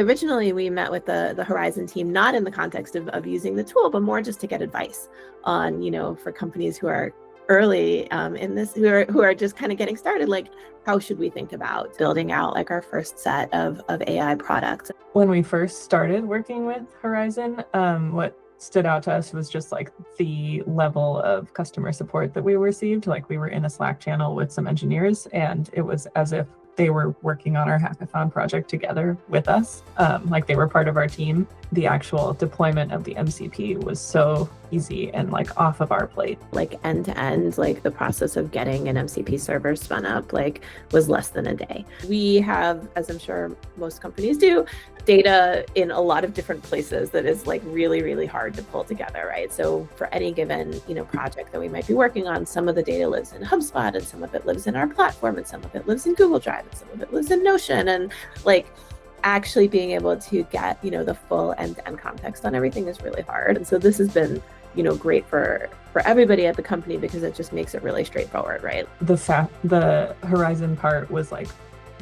Originally, we met with the Horizon team, not in the context of using the tool, but more just to get advice on, for companies who are early in this, who are just kind of getting started, like how should we think about building out like our first set of AI products. When we first started working with Horizon, what stood out to us was just like the level of customer support that we received. Like we were in a Slack channel with some engineers, and it was as if they were working on our hackathon project together with us. Like they were part of our team. The actual deployment of the MCP was so easy and like off of our plate. Like end to end, like the process of getting an MCP server spun up like was less than a day. We have, as I'm sure most companies do, data in a lot of different places that is like really, really hard to pull together, right? So for any given, project that we might be working on, some of the data lives in HubSpot and some of it lives in our platform and some of it lives in Google Drive and some of it lives in Notion. And like actually being able to get, the full end-to-end context on everything is really hard. And so this has been, great for everybody at the company because it just makes it really straightforward, right? The Horizon part was like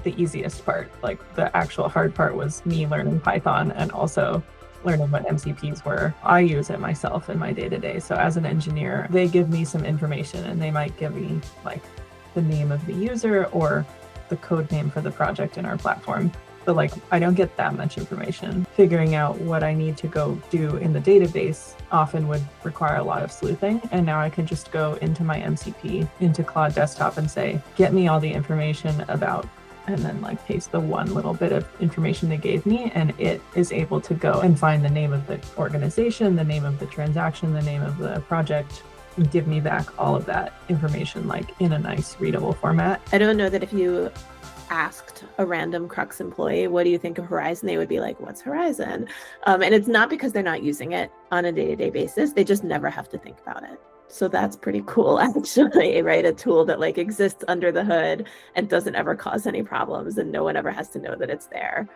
the easiest part. Like the actual hard part was me learning Python and also learning what MCPs were. I use it myself in my day-to-day. So as an engineer, they give me some information and they might give me like the name of the user or the code name for the project in our platform. But like, I don't get that much information. Figuring out what I need to go do in the database often would require a lot of sleuthing. And now I can just go into my MCP, into Claude Desktop and say, get me all the information about, and then like paste the one little bit of information they gave me. And it is able to go and find the name of the organization, the name of the transaction, the name of the project, and give me back all of that information, like in a nice readable format. I don't know that if you asked a random Crux employee, what do you think of Horizon? They would be like, what's Horizon? And it's not because they're not using it on a day-to-day basis. They just never have to think about it. So that's pretty cool, actually, right? A tool that like exists under the hood and doesn't ever cause any problems and no one ever has to know that it's there.